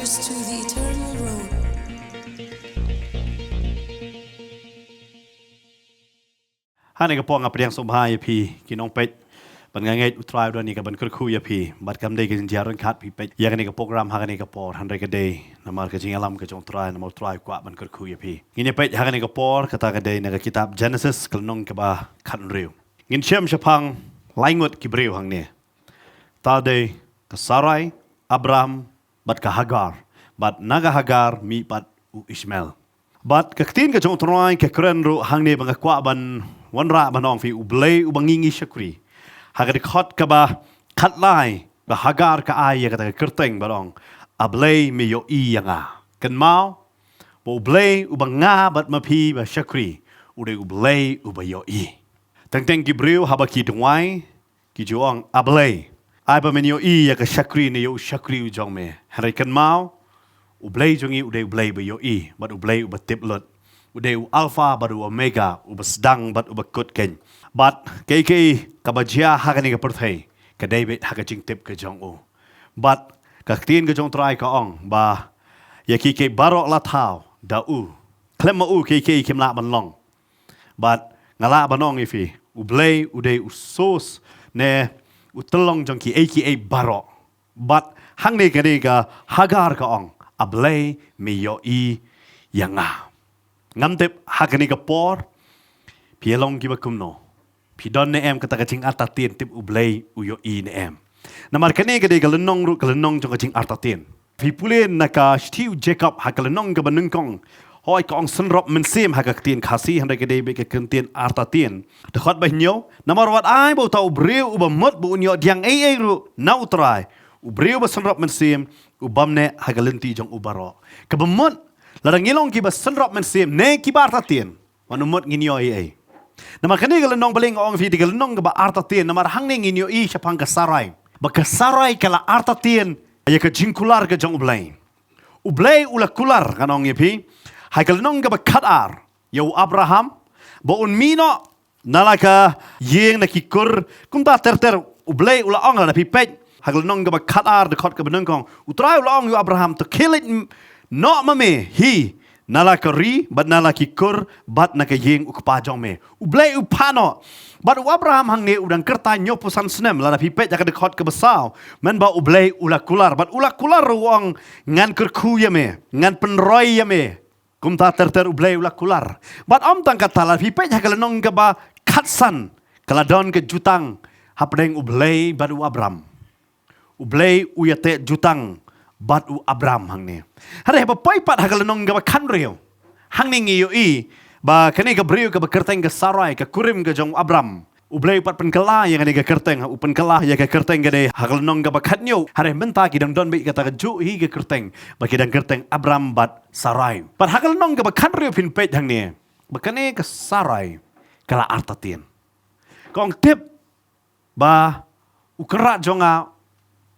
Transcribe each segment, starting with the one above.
us to the eternal road. Hani kapong apa yang sombhai pi kinong pet penganget utrai doni ka ban kurku ya pi bat kam dei kin jaron khat pi pet ya ni ka program ha ni ka por handai ka dei namar ka jingalam ka jong trai namar trai kwa ban kurku ya pi ngin pet ha ni ka por kata ka dei na ka kitab Genesis kelnong ka ba khan riu ngin chem shapang laingot ki breu hang ni ta dei ka Sarai Abraham bat ka Hagar bat naga Hagar mi bat u Ishmael bat ka tin ka jong trai ka kren ru hang ni bang kwa ban wan ra banong fi ublei ubangingi shakri hagar khot ka ba khat lai ba Hagar ka ai ya ka kerteng barong ablei me yo i yanga kan mau bo ublei ubanga bat ma phi ba shakri ude ublei ubayo i teng ki breu haba ki dwai ki juang ablei ai ba men yo i ya ka shakri ne yo shakri u jong me hari kan mau ublei jongi ude ublei ba yo i bat ublei uba tiplot ude alpha baru omega ubas dang bat ubakut ken bat keke kabajia hagani ka perthai ka David hagajing tip ka jong u bat ka tin ka jong trai ka ong ba ya keke barok la thau da u klem u keke kimla ban long bat ngala banong ifi ublei ude usos ne utelong jong ki aka barok bat hang ne ka Hagar ka ong ablei me yo i yanga ngamtep hakani ka por pielong ki bakumno pidon ne em kata kaching artatien tip ublei uyo i ne em namar kane ka de galenong ru galenong jong kaching artatien pi pulen naka stiu Jacob hakalenong ka banungkong hoi ka ong senrop mensem hakaktin khasi hande ka de be ka kentien artatien de khot ba nyo namar wat ai bo tau breu uba mot bu nyo diang ai ru na utrai ubreu ba senrop mensem ubamne hagalenti jong ubaro ka bemot ladang ngilong ki ba senrop mensem ne ki ba artatien manumot nginyo ai namar kani galenong baling ong fi galenong ba artatien namar hang ne nginyo i syapang ka Sarai ba ka Sarai kala artatien ya ka jingkular ka jong ublei ula kular kanong yepi hai galenong ba khatar yo Abraham ba un mino nalaka yeng na kikur kumta ter ublei ula ong na pi pet hai galenong ba khatar de khot ka benungkong utrai ula ong yo Abraham to kill it no mame hi nalaka ri bat nalaki kur bat naka yeng ukpa jong me ublei upano bat Abraham hang ne udang kerta nyopusan snem la pipet jaka dekhot ke besau men ba ublei ula kular bat ula kular ruang ngan kerku ya me ngan penroy ya me kumta ter ublei ula kular bat om tang kata la pipet jaka lenong ke ba katsan kala don ke jutang hapdeng ublei bat Abraham ublei uyate jutang bat u Abraham hang ni hare ba pai pat hagalenong ga kan reu hang ni ngi i ba kani ga breu ga kerteng ga Sarai ga kurim ga jong Abraham ublei pat penkala yang ni ga kerteng u penkala ya ga kerteng ga de hagalenong ga ba khatnyo hare menta ki dang don bi kata ga ju hi ga kerteng ba ki dang kerteng Abraham bat Sarai pat hagalenong ga ba kan reu pin pet hang ni ba kani ga Sarai kala artatien kong tip ba ukra jonga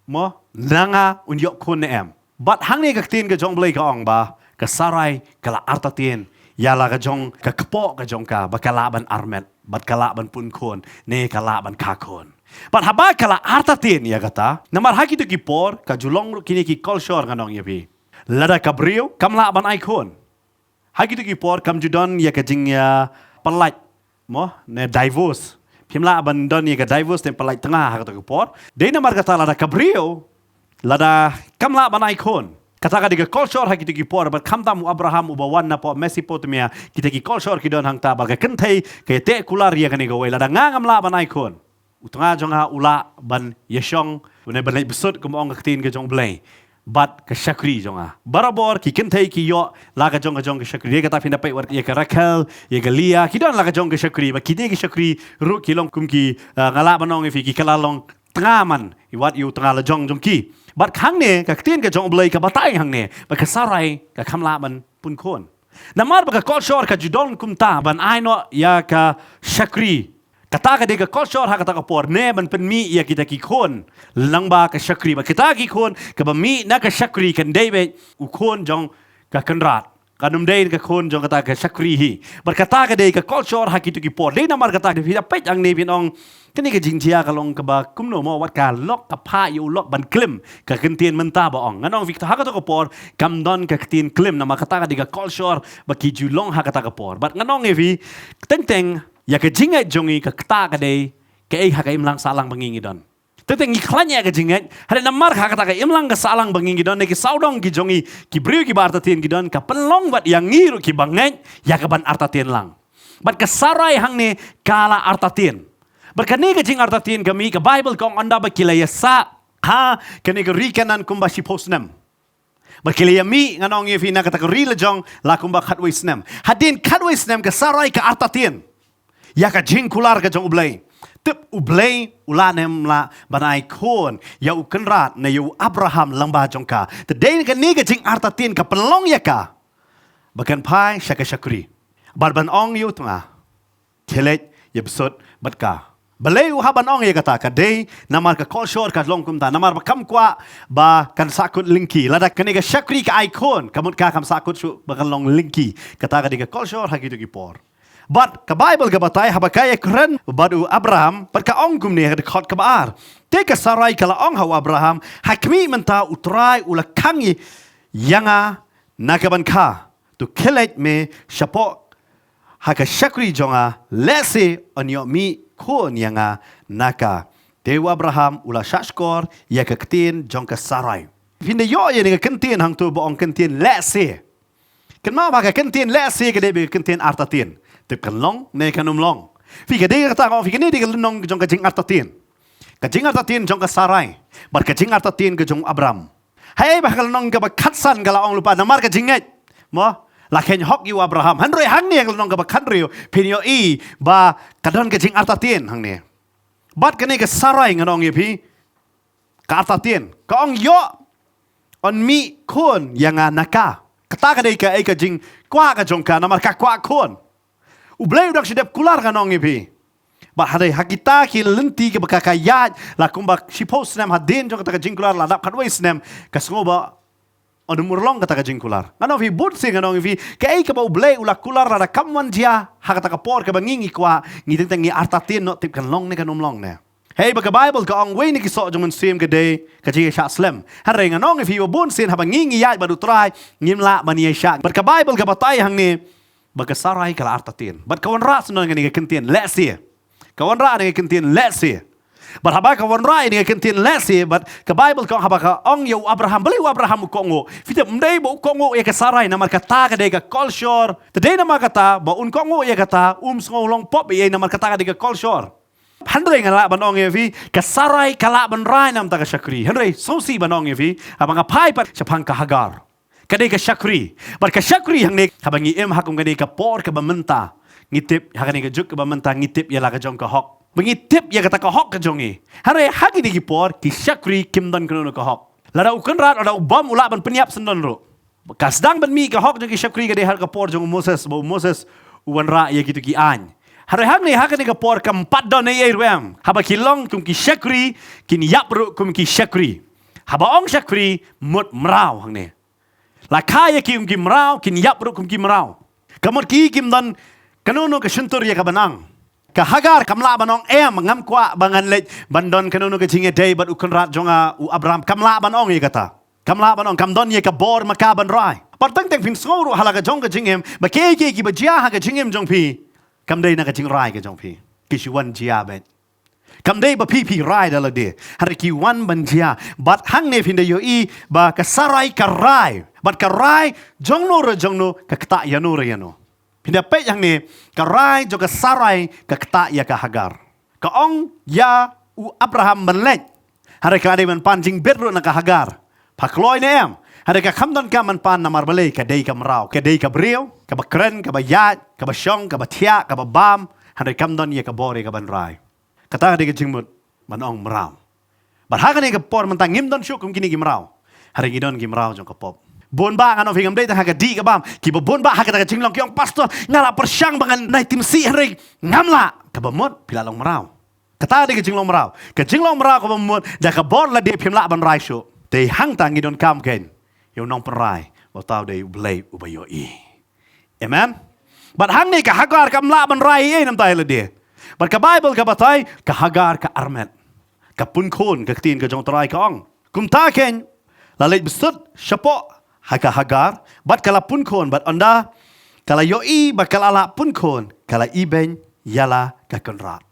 mo nanga unyok kun em bat hang ni ka tin ka jong blai ka ong ba ka Sarai kala artatien yala ka jong ka kpo ka jong ka ba kala ban armet bat kala ban pun kon ne kala ban ka kon bat haba kala artatien ya kata namar haki tu ki por ka julong kini ki kolshor kanong yapi lada ka brio kamla ban icon haki tu ki por kam judon ya ka jing ya pelat mo ne divorce Pimla abandon ya ka divorce tem palai tengah kata ke por. Dei namar kata lada kabrio lada kamla banai kon. Kata ka diga culture ha kita ki por bat kamtam Abraham ubawan na po Mesopotamia kita ki culture ki don hang ta ba ka kentai ke te kular ya kani go lada ngam la banai kon. Utanga jonga ula ban yeshong une ban besut kum ong tin ke jong blai. Bat ke syakri jonga barabor ki kentai ki yo la ka jong ke syakri dia kata pinda pai war ya ka Rakel ya ka Lia ki don la ka jong ke syakri ba ki de ki syakri ru ki long kum ki ngala banong fi ki kalalong tengaman i wat yu tengah la jong ki bat khang ne ka tin ka jong blai ka batai hang ne ba ka Sarai ka khamla ban pun kon namar ba ka kol shor ka judon kum ta ban aino ya ka syakri kata ka de ka culture ha kata ka por ne ban pen mi ya kita ki kon lang ba ka syakri ba kita ki kon ka ba mi na ka syakri kan David u kon jong ka kenrat kanum day ka kon jong kata ka sakri hi berkata ka day ka culture hakitu ki por day namar kata hi pet ang ne pinong kani ka jingjia ka long ka ba kumno mo wat ka lok ka pha yu lok ban klim ka kentien menta ba ong nganong vikta ha ka to ka por kam don ka kentien klim namar kata ka day ka culture ba ki ju long ha kata ka por but nganong evi teng ya ka jingai jongi ka kata ka day ka ei ha ka imlang salang bangingi don Teteng iklanya ke jingat, hari namar kata imlang ke salang banging gidon, neki saudong ki jongi ki beriu ki bartatien gidon, ka penlong bat yang ngiru ki banget, ya ke ban artatien lang. Bat ke sarai hang ne kala artatien. Berkani ke jing artatien kami ke Bible kong anda bakilaya sa ha kene ke rikanan kumba si posnem. Berkilaya mi nganong yefina kata ke rila jong la kumba katway snem. Hadin katway snem ke sarai ke artatien. Ya ke jing kular ke jong ublay. Tep ublay ulanem la banai kon ya ukenrat na yu Abraham lamba jongka. Tedai ka ni ka jing artatin ka penlong ya ka. Bakan pai syaka syakri. Barban ong yu tunga. Kelet ya besot batka. Balay haban ong ya kata ka day namar ka kolshor ka long kumta namar bakam kwa ba kan sakut linki lada kani ka syakri ka icon kamut ka kam sakut su bakan long linki kata ka di ka kolshor hakitu ki por. But ka Bible ka batay habakaya kren badu Abraham pat ka ong kumni ka khot ka baar te ka sarai kala ong haw Abraham hakmi menta utrai ula kangi yanga nakaban ka to kelet me shapo haka shakri jonga lese onyo mi kon yanga naka dewa Abraham ula shashkor ya ka ktin jong ka sarai finde yo ye ni ka ktin hang tu bo ong ktin lese kenma ba ka ktin lese ka de be ktin artatin Tip kan long, ne kan long. Fika dia kata kau, fika ni dia long jong kajing artatin. Kajing artatin jong ka sarai. Bar kajing artatin ke jong Abram. Hai bah kalau long ka bakatsan kalau orang lupa namar kajinget. Mo, laken hok yu Abraham. Handroi hang ni kalau long ka bakandrio. Pinyo I ba kadon kajing artatin hang ni. Bat kene ka sarai nganong ye pi. Ka artatin. Ka ong yo on mi kon yang naka. Kata ka dei ka ai kajing kwa ka jong ka namar ka kwa kon. Ublay udak sidap kular kanong ipi. Ba hadai hakita ki lenti ke bakakayat la kumba sipos nem hadin jong kata jing kular la dap kadway snem kasngoba on murlong kata jing kular. Ngano vi but sing kanong ipi kai ka ba ublay ulak kular la kamwan dia hakata ka por ka bangingi kwa ngiteng teng ni artatin no tip kan long ne kanom long ne. Hey baka Bible ka ong way ni kisok jong sim ka day ka jing sha slem. Hadai nganong ipi bun sin habangingi yat badu try ngimla bani sha. Baka Bible ka batay hang ni Baka sarai kala artatin. But kawan ra sunon nga kentien lesi. Kawan ra nga kentien lesi. But haba kawan ra nga kentien lesi. But ka Bible kong haba ka ong yo Abraham. Bali Abraham kongo. Fita mday bo kongo ya ka sarai namar kata ka de ka kolshor. Today namar kata ba un kongo ya kata ngolong pop ya namar kata ka de ka kolshor. Handre nga la banong ya vi ka sarai kala ban rai nam ta ka syakri. Handre so si banong ya vi haba nga pai pat sapang ka Hagar. Kadai ka syakri. Bar ka syakri hang nek habangi hakum kadai ka por ka bamenta. Ngitip hakani ka juk ka bamenta ngitip ya la ka jong ka hok. Bangitip ya kata ka hok ka jongi. Hare hagi di ki por ki syakri kimdan kuno ka hok. Lada ukan rat ada ubam ula ban peniap sendon ro. Kasdang ban mi ka hok jong ki syakri kadai har ka por jong Moses uwan ra ya gitu ki an. Hare hang ni hakani ka por ka empat don ye ruam. Haba kilong kum ki syakri kin yap ro kum ki syakri. Haba ong syakri mut mrau hang ni. La kaya kim rau kin yap ru kim rau. Kamot ki kim dan kanuno ka syuntur ya ka banang. Ka Hagar kamla banong ngam kwa bangan lej bandon kanuno ka jinge day bat ukon rat jonga u Abraham kamla banong ya kata. Kamla banong kamdon ya ka bor makaban rai. Partang teng fin sngoro halaga jong ka jingem ba ke ki ba jia ha ka jingem jong pi. Kam day na ka jing rai ka jong pi. Kishuan jia bet. Kam day ba pi rai dala de. Hari ki wan ban jia bat hang ne fin de yo I ba ka sarai ka rai. But karai jongno ka kata yano. Pindah pe yang ni karai juga sarai ka kata ya ka Hagar. Ka ong ya u Abraham menlet. Hari ka man panjing bedro na ka Hagar. Pakloy ne em. Hari ka kamdon ka man pan namar balay ka day ka mrau, ka day ka brio, ka bakren, ka bayat, ka basyong, ka batia, ka babam. Hari kamdon ya ka bore ka banrai. Kata ka jingmut manong mrau. Barhakan ni ka por mentang ngimdon syuk kum kini gimrau. Hari gidon gimrau jong ka pop. Bon ba ngano fingam day tang haga di ka bam ki bon ba haga taga jinglong kyong pastor ngala persyang bangan nai tim si hari ngamla ka bamot pilalong marau kata de jinglong marau ka bamot da ka bor la de phimla ban rai sho te hang tang ngidon kam ken yo nong perai wa tau de blai ubayo I Amen. But hang ni ka Hagar ka mla ban rai nam tai le dia. But ka Bible ka batai ka Hagar ka Armet. Ka pun khon ka tin ka jong trai ka ong. Kum ta ken la leit besut syapo ha ka Hagar, but kala pun khon but onda kala yoi ba kala la pun khon kala iben yala ka konrat.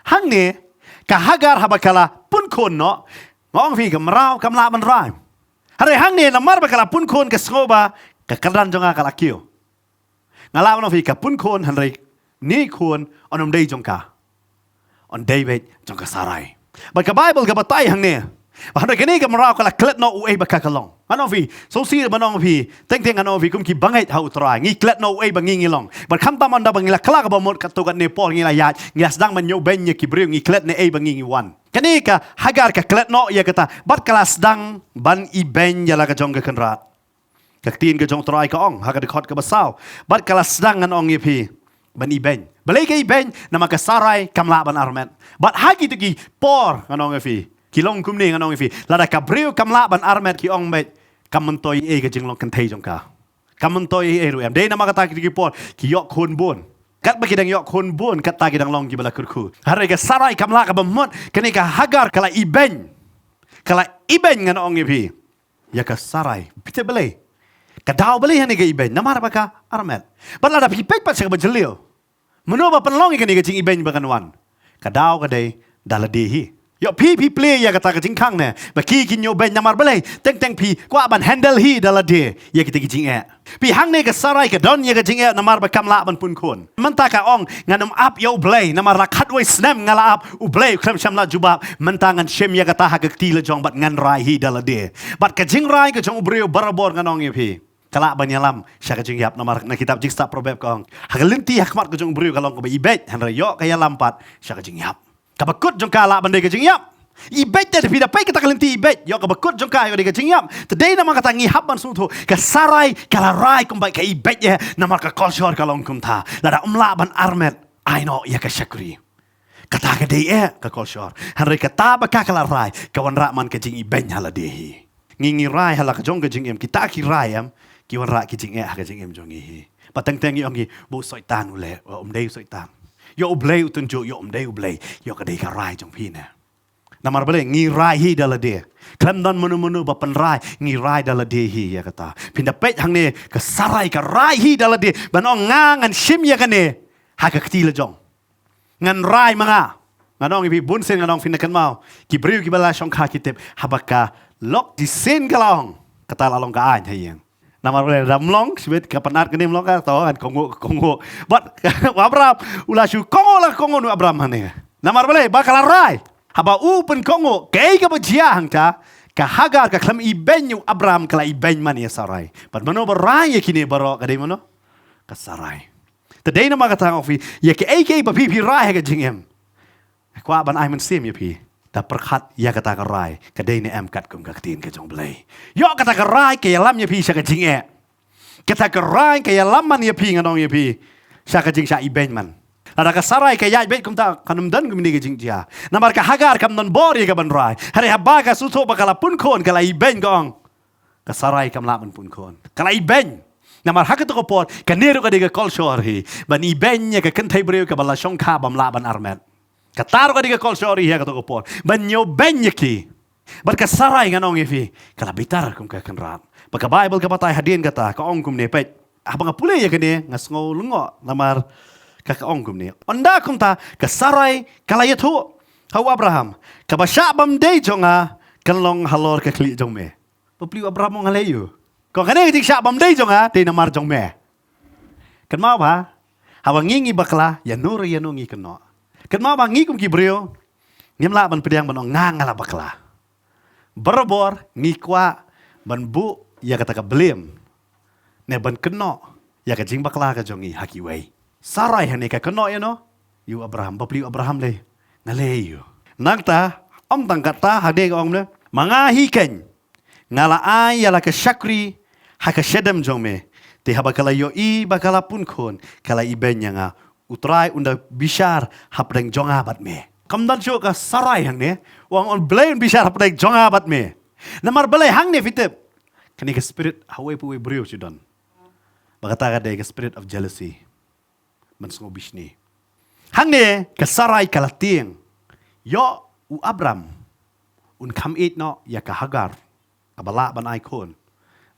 Hang ni ka Hagar ha ba kala pun khon no ngong fi ka mrau ka mla ban rai. Hari hang ni namar ba kala pun khon ka skoba ka kadan jonga kala kio. Ngala no fi ka pun khon hanrei ni khon onom dei jongka. On David jongka Sarai. But ka Bible ka batay hang ni. Hanrei kini ka mrau kala klet no uai ba ka kalong. Ano fi so si banong fi teng ano fi kum ki bangai ha utrai ngi klet no uai ba ngi long. But kam ta man da bang la kala ka ba mot ka to ka ne pol ngi la ya ngi asdang man yo ben ngi ki briu ngi klet ne ai ba ngi wan. Kini ka Hagar ka klet no ya kata bat kala sedang ban i ben ya la ka jong ka kenrat. Ka tin ka jong trai ka ong ha ka de khot ka basau. Bat kala sedang an ong ye pi ban i ben. Balai ka i ben nama ka Sarai kamla ban Armet. Bat ha ki ki por an ong ye pi. Ki long kum ni an ong ye pi. La da ka briu kamla ban Armet ki ong bet kamantoi e ka jing long kan thei jong ka. Kamantoi e ru em. Dei nama ka ta ki por ki yok khon bon. Kat bagi dang yok khon bon kat ta ki dang long ki bala kurku. Hari ka Sarai kamla ka bamot kani ka Hagar kala iben. Kala iben ngan ong ye pi. Ya ka Sarai pite balai. Ka daw balai hani ka iben namar ba ka Armet. Bala da pi pek pat sa ba jelio. Meno ba panlong ka ni ka jing iben ba kanwan. Ka daw ka dei daladehi. Yo pi play ya kata ka jing kang ne. Ba ki kin yo ben namar balai. Teng pi kwa ban handle hi dalade ya kita ki jing e. Pi hang ne ka Sarai ka don ya ka jing e namar ba kamla ban pun kon. Man ta ka ong nganum up yo blay namar rakat we snam ngala up u blay kram shamla jubab man ta ngan shem ya kata ha ka ti le jong bat ngan rai hi dalade. Bat ka jing rai ka jong ubreu barabor nganong ye pi. Kala banyalam sya ka jing yap namar na kitab jiksta proverb ka ong. Ha ka linti hakmat ka jong ubreu kalong ko ba ibet han yo ka ya lampat sya ka jing yap. Kabakut jong kala bandai ka jing yap. Ibet dah pida pai kita kalenti ibet. Yo kabakut jong kala ka jing yap. Today nama kata ngi hab ban sutu ka Sarai kala rai kum bai ka ibet ya nama ka kolshor kalong kum tha. Lada umla ban Armet I know ya ka syakri. Kata ka dei ka kolshor. Hanrei kata ba ka kala rai kawan rak man ka jing ibet hala dehi. Ngi rai hala ka jong ka jing em kita ki rai am ki wan rak ki jing ka jing em jong hi. Pateng teng yo ngi bu soitan ule dei soitan. Yo ublay utunjuk yo umday ublay yo kadai ka rai jong pi na namar bale ngi rai hi dala de klam dan menu ba pan rai ngi rai dala de hi ya kata pinda pet hang ne ka Sarai ka rai hi dala de banong ngan sim ya kane ha ka kti le jong ngan rai manga nganong ibi bun sen nganong fin kan mau ki briu ki bala shong kha kitep habaka lok di sen kalong kata lalong ka an hayang namar boleh ramlong sebet kapanat kene mlong ka to kan kongo but Abraham ulashu kongo nu Abraham hane namar boleh bakal rai haba pen kongo kei ka bajia hangta ka Hagar ka klam ibenyu Abraham kala iben man ya Sarai but mano barai kini baro ka dei mano ka Sarai today na makata ofi ya ke ba pi rai ka jingem kwa ban ai man sim ya pi ta perkhat ya kata ka rai ka dei ne am kat kum ka tin ka jong blai yo kata ka rai ke lam ya pi sa ka jing e kata ka rai ke lam man ya pi nganong ya pi sa ka jing sa iben man ada ka Sarai ke ya bet kum ta kanum dan kum ni ka jing dia namar ka Hagar kam non bor ya ka ban rai hari haba ka suto ba kala pun kon kala iben gong ka Sarai kam la man pun kon kala iben namar hakat ko por ka neru ka de ka kol shor hi ban iben ya ka kan thai breu ka bala shong kha bam la ban Armet Kataro ka di ka kol sorry ya kato ko por. Banyo benyaki. Bar ka Sarai nganong ifi. Kala bitar kum ka kanrat. Pagka Bible ka patay hadin kata ka ong kum ni pet. Habang pulay ya kani ngasngo lungo namar ka ong kum ni. Onda kum ta ka Sarai kala yatu. Hau Abraham. Ka basya bam day jonga kanlong halor ka kli jong me. Papliu Abraham ng halayo. Kung kani ka sya bam day jonga day namar jong me. Kan mau ba? Habang ngingi bakla yanuri yanungi kano. Kan mau bang ngi kum kibreo ngimla ban pedang ban ngangala bakla berbor ngi kwa ban bu ya kata ka blem ne ban keno ya ka jing bakla ka jongi haki wei Sarai hane ka keno ya no yu Abraham bapliu Abraham le ngale yu nangta om tang kata hade ka om ne manga hiken ngala ai ya la ka syakri ha ka shedam jongme te habakala yo I bakala pun kon kala iben nga utrai unda bishar hapdeng jonga bat me. Kamdan syo ka Sarai hang ne. Wang on blay bishar hapdeng jonga bat me. Namar balay hang ne fitep. Kani ka spirit hawai pu brio sidon. Berkata ada ke spirit of jealousy. Mensngobis ni. Hang ni ke Sarai kalatieng. Yo u Abram. Un kam it no ya ke Hagar. Kabala ban ikon.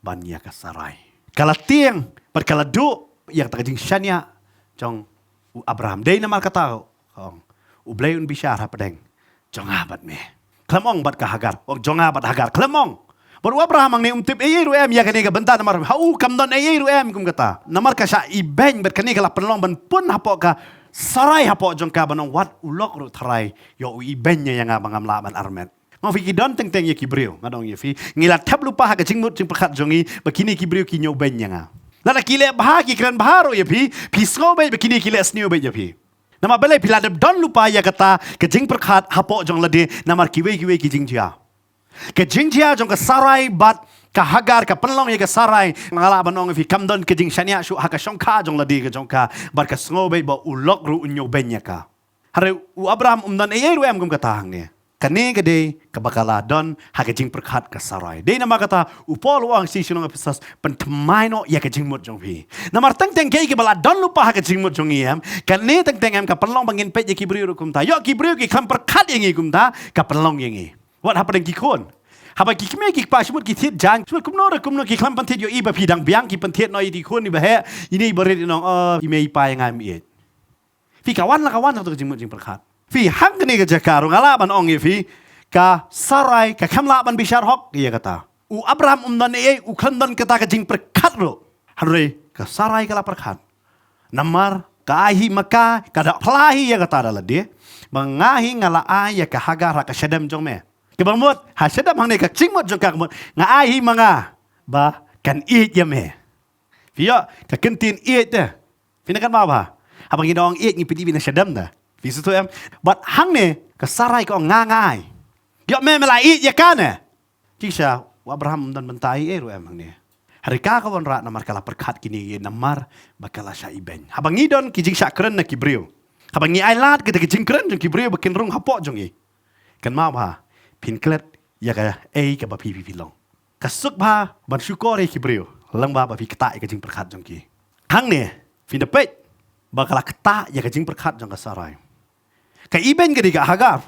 Ban ya ke Sarai. Kalatieng berkaladu yang terjing syanya jong u Abraham. Day nama kata kong. U blay un bishar hapadeng. Jong abat me. Klamong bat ke Hagar. O jong abat Hagar. Klamong. Baru Abraham ang ni umtip ayay ruem ya kani ka benta namar hau kam don ayay ruem kum kata namar ka sya ibeng ber kani kala penlong ban pun hapo ka Sarai hapo jong ka banong wat ulok ru tharai yo ibenya yang abang amla ban armet ngau fi don teng teng ye kibreu ngadong ye fi ngila tab lupa ha ka jingmut jing perkat jongi bakini kibreu ki nyo benya nga lala kile bah ki kran baharo ye fi sko be bakini kile snio be ye fi nama bele pilade don lupa ya kata ka jing perkat hapo jong lade namar kiwe ki jing jia ke jingjia jong ke Sarai bat ke Hagar ke penlong ye ke Sarai ngala banong fi kamdon ke jing shania shu ha ka shongka jong ladi ke jongka bar ke sngobe ba ulok ru unyo benya ka hare u Abraham umdan ye ru em gum kata hang ne kane ke de ke bakala don ha ke jing perkat ke Sarai de nama kata u pol wang si shunong episas pentemai no ye ke jing mut jong fi namar teng teng ke bala don lupa ha ke jing mut jong yem kane teng teng em ka penlong bangin pe ye kibriu kum ta yo kibriu ki kam perkat ye kum ta ka penlong ye what happened ki kon haba ki kime ki pa shmut ki thit jang shmut kumno ki klam panthit yo iba phidang biang ki panthit no di kon ni ba he ini berit nong i mei pa yang am it fi kawan la kawan to jing jing perkhat fi hang ni ga jakaro ngala ban ong ye fi ka Sarai ka khamla ban bishar hok ye kata u Abraham umdan e u khandan kata ka jing perkhat ro hare ka Sarai kala perkhat namar ka ahi maka kada plahi ye kata dala de mangahi ngala ya ka Hagar ka Shedem jong me kebamut ha Shedem hang ne ka chingmot jong ka kemut ngai manga ba kan eat ya me via ka kentin eat de fina kan ba habang gidong eat ni pidi bina Shedem da vi su em but hang ne ka Sarai ko ngai yo me mela eat ya kana kisha Abraham dan bentai ru em hang ne hari ka ka ra namar kala perkat kini namar bakala sya iben habang idon ki jing sya kren na kibriu habang ni ailat kita ki jing kren jong kibriu bakin rung hapo jong i kan ma ba pinklet ya ka ka ba pi long kasuk ba ban syukur ki brio lang ba pi kata ka jing perkat jong ki hang ne fin de pet bakala kata ya ka jing perkat jong ka Sarai ka iben ka Hagar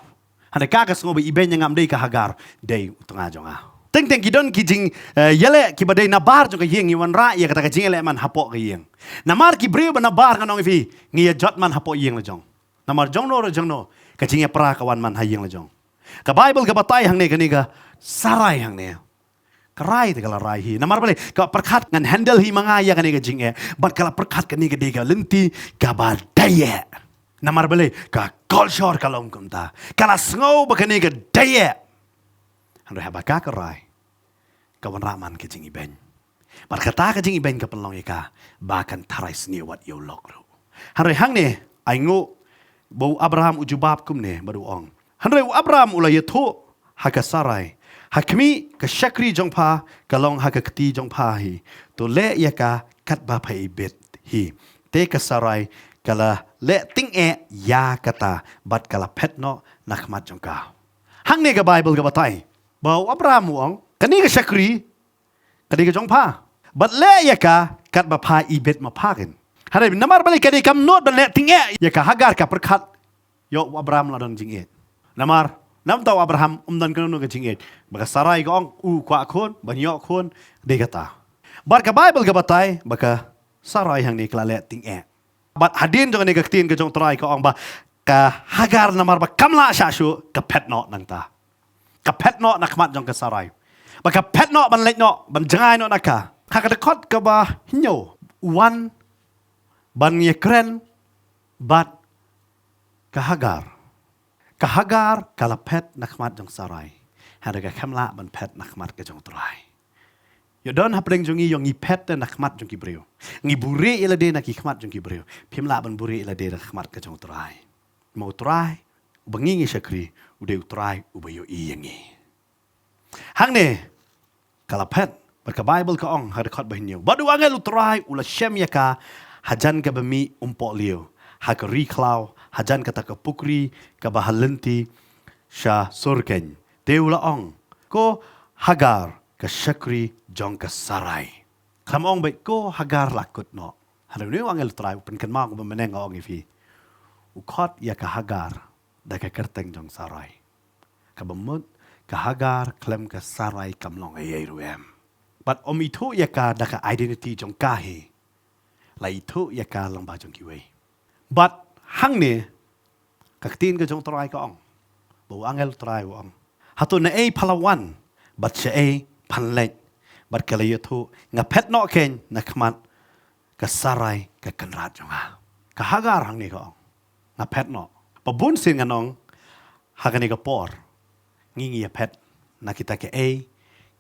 hande ka sngobe iben yang am dei ka Hagar dei utunga jong teng teng kidon ki jing yele ki badai nabar jong ka yeng iwan ra ya kata ka jing ele man hapo ka yeng namar ki brio ba nabar nganong fi ngia jot man hapo yeng la jong namar jong no ka jing ya pra kawan man ha yeng la jong ka Bible ka batay hang ne kani ka Sarai hang ne karai te kala rai hi namar bale ka perkhat ngan handle hi manga ya kani ka jing e bat kala perkhat kani ka de ka lenti ka badaya namar bale ka culture kalom kumta kala sngo ba kani ka daya hando ha ba ka rai ka wan raman ka jing iben bat kata ka jing iben ka penlong ka ba kan tarai sni wat yo lok ro hang ne ai ngo bo Abraham ujubab kum ne badu ong Handai Abraham ulai yatho haka Sarai hakmi ka shakri jongpa kalong haka kti jongpa hi to le ya ka kat ba phai bet hi te ka Sarai kala le ting e ya kata bat kala phet no nakmat jongka hang ne ka Bible ka batai ba Abraham ong kani ka shakri kani ka jongpa bat le ya ka kat ba phai ibet ma phakin handai namar balik kani kam not ban le ting e ya ka Hagar ka perkhat yo Abraham la dong jing e namar nam tahu Abraham umdan kanu ka jingit baka Sarai ko ang kwa khon banyo khon de kata bar ka Bible ka batay baka Sarai hang ni klale ting e bat hadin jong ni ka tin ka jong try ko ang ba ka Hagar namar ba kamla sha shu ka pet no nang ta ka pet no nakmat jong ka Sarai baka pet no ban lek no ban jangai no naka ka ka dekot ka ba hinyo wan ban ye kren bat ka Hagar kala pet nakmat jong Sarai hada ka kamla ban pet nakmat ka jong trai yo don hapreng jong i yong i pet nakmat jong kibreu ngi buri ila de nak khmat jong kibreu phimla ban buri ila de nakmat ka jong trai mau trai bangi ngi shakri ude trai ubayo i yangi hang ne kala pet ka Bible ka ong hada khat bahinyo badu angel trai ula shem yaka hajan ka bami umpo liu hakari klau hajan kata ke pukri ke bahalenti sha surken teula ong ko Hagar ke shakri jong ke Sarai คำองไปก็ฮักการลักกดเนาะฮันนี่วางเอลตรายเป็นกันมากกว่ามันแน่งเอาไงพี่อุคอดยากะฮักการได้แค่กระเตงจงสารายกับบมุดกะฮักการเคลมกะสารายกำลองไอเอรูเอ็มบัดอมิทุยากาได้แค่ identity จงกาเฮไลทุยากาลังบาจงกิเวบัดหังเนี่ยกักตีนก็จงตรายก็องบ่วางเอลตรายวองฮัตุนเอพลวันบัดเชเอพันเล็กบัดกะเลยทุงะเพชรนอเคนนักมันกะสารายกะกันราชจงกะฮักการหังนี่ก็องงะเพชรนอปะบุญสิงกันองฮักนี่ก็ปอร์งี้งี้เพชรนักkita ke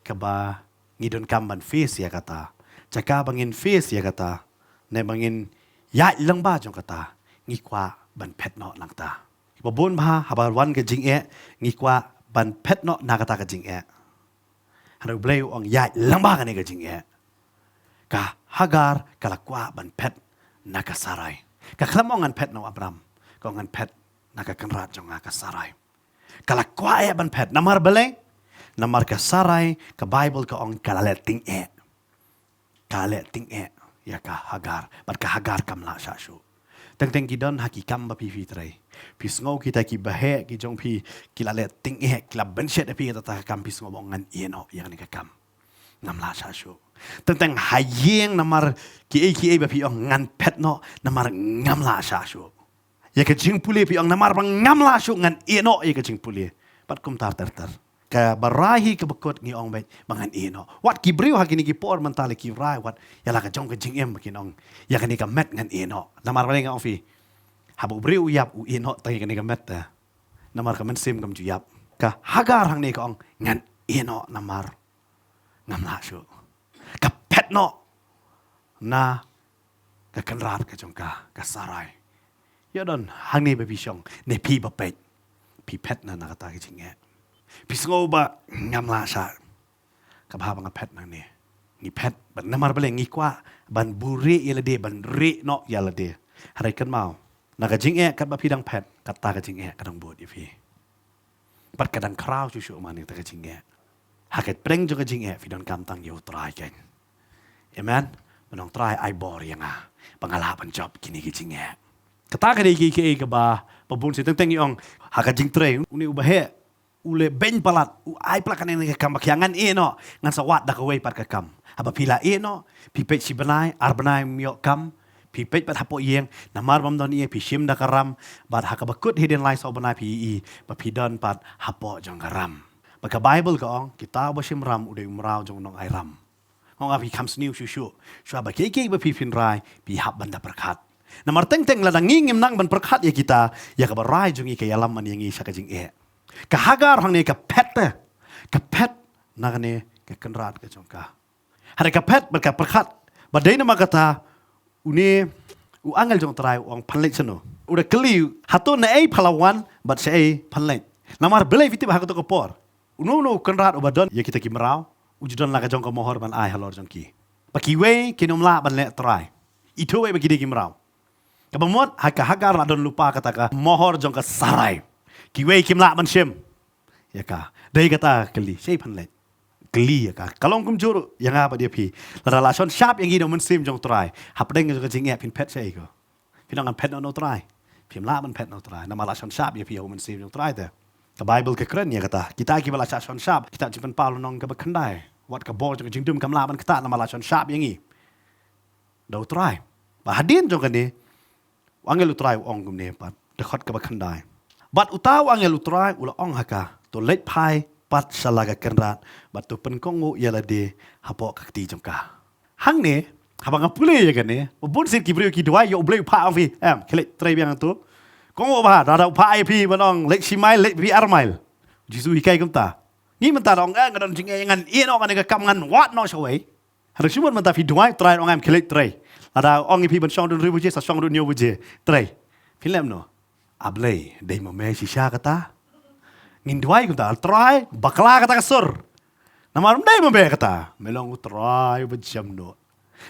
ke ba ngidon kam ban face ya kata jaka bangin face ya kata ne bangin ya lang ba jong kata ngi kwa ban pet no lang ta ba bon ba habar wan ke jing ngi kwa ban pet no na kata ke jing haru bleu ong ya lang ba ne ke jing ka hagar kala kwa ban pet na ka sarai ka khlam ong an pet no abram ko ngan pet na ka kan rat jong ka sarai kala kwa ban pet namar beleng namar ka sarai ka Bible ka ong kalaletting kalaletting ya ka hagar bat ka hagar kamla sashu teng kidon hakikam ba pi trai pi sngo kita ki bahe ki jong pi kalaletting kila benset pi ta kam pi sngo ngan eno yang ni ka kam namla sashu teng hayeng namar ki ba pi ong ngan pet no namar ngamla sashu ya ka jing puli pi ong namar bang ngamla shu ngan eno ya ka jing puli pat kum tar ka barahi ka bakot ngi ong bet mangan ino wat ki briu hakini ki por mentale ki rai wat yala ka jong ka jing em kin ong ya kani ka met ngan ino namar bale nga fi habu briu yap u ino tangi kani ka met ta namar ka men sim kam ju yap ka hagar hang ni ka ong ngan ino namar namla shu ka pet no na ka kan rat ka jong ka sarai ya don hang ni be bi shong ne pi ba pet pi pet na ka ta ki jingพิสโงบะงามลาชากับพาบังเพชรนั่นเนี่ยงีเพชรบันน้ำมันเป็นงี้กว่าบันบุรียาลเดบันรีเนาะยาลเดอะไรกันมานักจิงกัดบะพี่ดังเพชรกัดตากจิงกัดดังบูดอีพี่ปัดกัดดังคราวชูๆมาเนี่ยตากจิงหากเปร่งจงจิงพี่ดังกำตังอยู่ตรายกันเอเมนมันต้องตรายไอบอร์ยังอ่ะบังอาลาบันจอบกินกิจิงกระตากระดีกี่กับบ่าปะบุญสิตั้งยี่องหากจิงเตรอุนิอุบะเฮule ben palat ai pelakan ni kam bakyangan no ngan sawat dak away pat kam aba pila no pipet si benai arbenai mio kam pipet pat hapo yeng namar bam don pi shim dakaram bat hakabakut hidden lies of benai pi ba pidon pat hapo jong garam baka bible ka ong kita ba shim ram ude umrau jong nong ai ram ong api kam sniu shu shwa ba keke ba pi fin rai pi hab banda perkat namar teng la ngingim nang ban perkat ya kita ya ka ba rai jong ke yalam man yang saka jing ka hagar hang ne ka pet na ne ka kanrat ka jongka hare ka pet ber ka perkhat badai na makata uni u angel jong trai ong panlek seno uda kli hatu na ai phalawan bat se ai panlek namar belai viti ba ka to ko por no kanrat obadon ya kita ki merau ujudon la ka jong ka mohor ban ai halor jong ki pakiwe kinom la ban le trai itu we bagi ki merau ka bamot ha ka hagar adon lupa kata ka mohor jong ka sarai kiwe kimla man shem ya ka dai kata kali sei phan le kali ya ka kalong kum juru yang apa dia pi la relation sharp yang gi do man sim jong trai hap deng jong jing pin pet sei ko pinang an pet no trai pim la man pet no trai na relation sharp ya pi man sim jong trai ta ka bible ke keren ya kata kita ki relation sharp kita jipan paul nong ka bakandai wat ka bor jong jing dum kam la man kata na relation sharp yang gi do trai ba hadin jong kan ni angel trai ong kum ne pat de khot ka bakandai bat utaw angel utrai ula ong haka to let pai pat salaga kenrat bat to penkongu yala de hapo kakti jongka hang ne habang apule ya kan ne bun sit ki brio ki dwai yo bleu pa ang fi kele trai biang tu kongu ba da pa ip banong let simai let pi armail jisu hikai kumta ni menta dong ngadon jing ngan ino kan ga kam ngan wat no shawai har simon menta fi dwai trai ong am kele trai ada ong ip ban shong dun ribu je sa shong dun nyu bu je trai film no ablay day mo me shisha kata ngindwai kata try bakla kata kasur namar day mo be kata melong try bejam no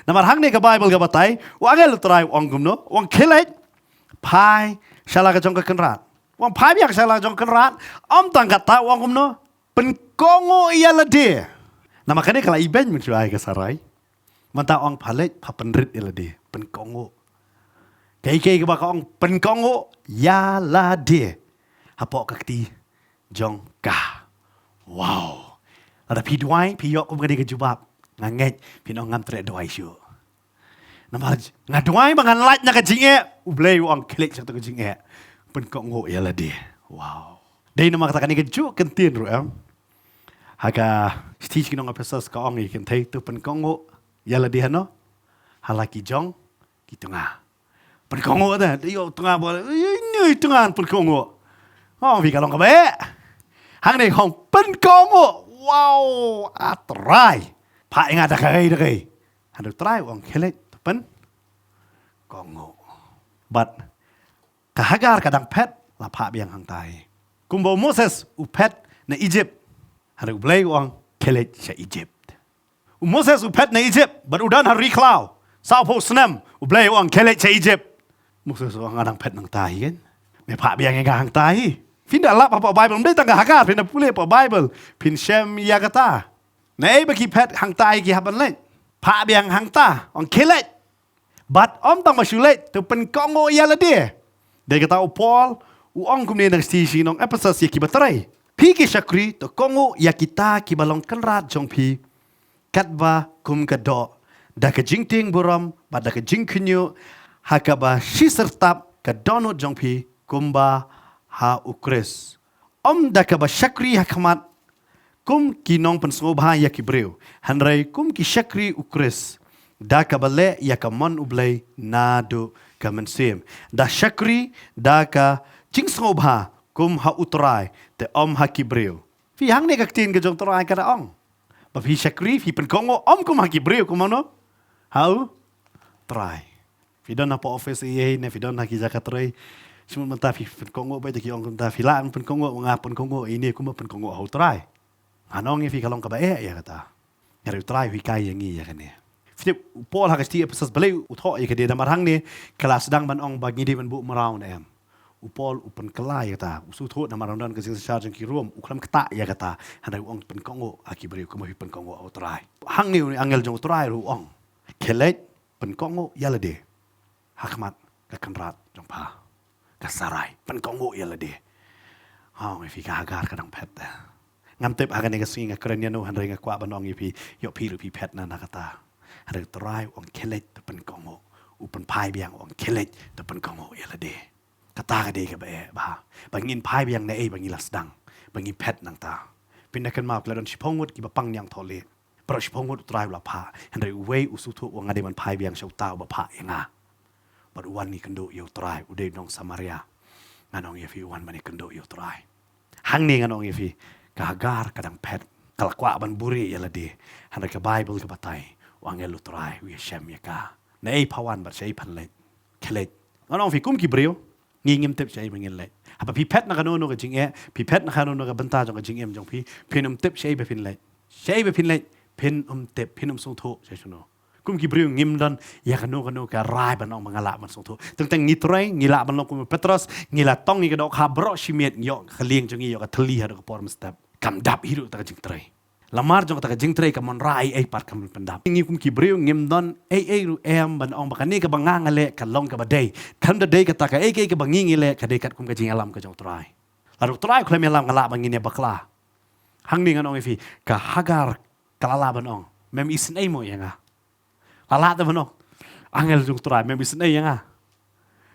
namar hang ne ka bible ka batai wangel try ongum no wang khelai pai shala ka jong ka kenrat wang pai biak shala jong kenrat om tang kata wangum no pen kongo iya la de nama kane kala iben mun chuai ka sarai Manta ong palet pa penrit ila dia. Penkongo. Kai ke ba ka ong penkongo ya la dia. Hapok kakti jong ka. Wow. Ada pi duai pi yok ko ngade ke jubab. Nganget pi nong ngam tre duai syu. Namar ngaduai bangan light na ka jinge. Ublay ong klik sa to ka jinge. Penkongo ya la dia. Wow. Dai nama kata kan ke ju kentin ru am. Haga stich kinong apesas ka ong ikan thai tu penkongo ya la dia no. Halaki jong kitunga. Penkongo dah. Yo tengah bola. Ini tengah penkongo. Oh, vi kalong ka ba? Hang nei hong penkongo. Wow, atrai. Pa inga da kai da kai. Hanu try ong kelet pen kongo. But kahagar kadang pet la pa biang hang tai. Kumbo Moses upet na Egypt. Hanu blay ong kelet sa Egypt. Moses upet na Egypt, but udan hari klau. Sao po senam, ublay ong kelet sa Egypt. Moses ong adang pet nang tai kan. Me pa biang nga hang tai. Finda lap apa Bible mday tangga hagar pinda pule apa Bible pin Shem ya kata. Nei bagi pet hang tai ki haban let. Pa biang hang ta ong kelet. But om tang masulet tu pen kongo ya la dia. Dia kata Paul uong kumne nang stisi nong Ephesus ya ki batrai. Pi ki syakri tu kongo ya kita ki balong kenrat jong pi. Katba kum kado. Da ke jingting buram ba da ke jingkunyu hakaba shisertap kadono jong pi kumba ha ukres. Da ka ba syakri hakamat kum kinong pensngobha ya kibreu. Hanrai kum ki syakri ukres. Da ka bale ya ka mon ublay nado ka mensim. Da syakri da ka jingsngobha kum ha utrai te ha kibreu. Fi hang ne ka tin ka jong torai ka da ong. Ba fi syakri fi penkongo kum ha kibreu kumono. Hau try. Fi don na po office ye ne fi don na ki zakatrai. Semua mentah fi penkongo baik taki orang mentah filan penkongo mengapun kongo ini aku mau penkongo hau try. Anong fi kalong ka ba ya kata. Ngari try fi kai yang ya kan ya. Fi Paul hakasti pesas balai utho ya kede damar hang ni kelas sedang ban ong bagi di ban bu merau na em. Paul upen kelai kata. Usu tho damar dan ke sing sarjang ki rom uklam kata ya kata. Handai ong penkongo aki beri ku mau fi penkongo hau try. Hang ni angel jong try ru ong. Kelet penkongo ya lade. Hakmat kakenrat jong pa. Kasarai penkongo ya lade. Oh, if ika agar kadang pet. Ngam tip akan nga singa kerenya no hanre nga kwa banong ipi yo piru pi pet na nakata. Hanre try ong kelet te penkongo. Upen pai biang ong kelet te penkongo ya lade. Kata ka de ka ba. Bangin pai biang na bangin lasdang. Bangin pet nang ta. Pindakan ma kladon sipongwut ki bapang yang tole. Pero sipongwut try la pa. Hanre uwei usutu wang ade man pai biang syau tau ba pa nga. But one ni kendo yo try uday nong Samaria nganong yefi one mani kendo yo try hang ni nganong yefi kahagar kadang pet kalakwa ban buri ya ladi handa ka Bible ka batay wang elu try we shem ya ka na pawan bat say panlet kelet nganong fi kum ki brio ngingim tip say bangin let haba pi pet na kanono ka jinge pi pet na kanono ka banta jong ka jingem jong pi pinum tip say be pinlet pin tip pinum sung tho say suno kum ki brio ngim dan ya kanu ka rai ban ong mangala man song tho teng ngitrai ngila ban kum Petros ngila tong ngi ka dok habro shimiet yo khalieng jong yo ka thli ha ka por mstap kam dap hiru ta jing trai lamar jong ta jing trai ka mon rai par kam pendap ngi kum ki brio ngim dan ru em ban ong bakani ka bangangale ka long ka badai kam da dei ka ta ka ka bangingi le ka dei kat kum ka jing alam ka jong trai lalu trai klem alam ngala bangini bakla hang ni nganong ifi ka hagar kalala ban ong mem isen mo yanga lala tu mana? Angel jung try, memang bisnes yang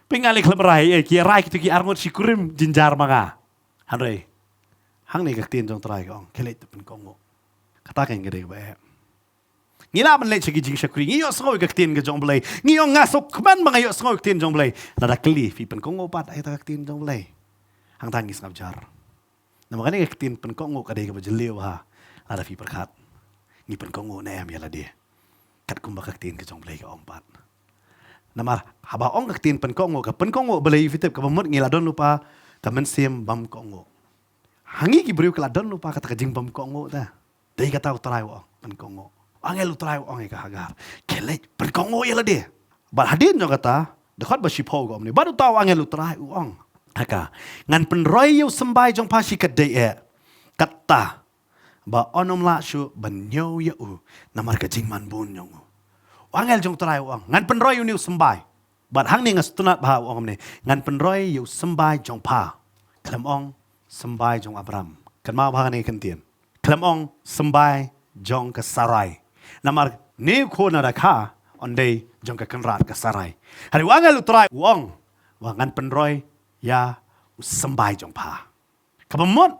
Pengali klub rai, kia rai kita ki armut sikurim jinjar manga. Hanrei, hang ni kaktin jung try kong, kelet tu penkongo. Kata kan gede ba. Ngila man leit segi jing syakri, ngiyo sengoi kaktin ke jong belai. Ngiyo ngasok keman mga yo sengoi kaktin jong belai. Nada keli fi penkongo pat ay ta kaktin jong belai. Hang tangis ngabjar. Namakani kaktin penkongo kadai ke bajeliu ha. Ada fi perkat. Ni penkongo na em yala dia. Kat kumba kaktin ke jong belai ke ompat. Namar haba ong kaktin penkongo belai fitip ke bamut ngila don lupa ka mensim bam kongo. Hangi ki beriu kala don lupa kata kajing bam kongo ta. Dei kata utrai ong penkongo. Angel utrai ong ka hagar. Kelet penkongo yala dia. Bal hadin jong kata dekat basipo ko ni. Baru tahu angel utrai ong. Haka ngan penroy yo sembai jong pasi kedai kata ba onom la shu banyo ya namar kajing man bun yong. angel jong try uang ngan penroy uniu sembai bat hang ni ngastunat bah uang ni ngan penroy yu sembai jong pa kelam ong sembai jong Abraham kan mau bah ni kentien kelam ong sembai jong ke Sarai namar ni ko na rakha onde jong ke kenrat ke Sarai hari angel try uang wangan penroy ya sembai jong pa kabamot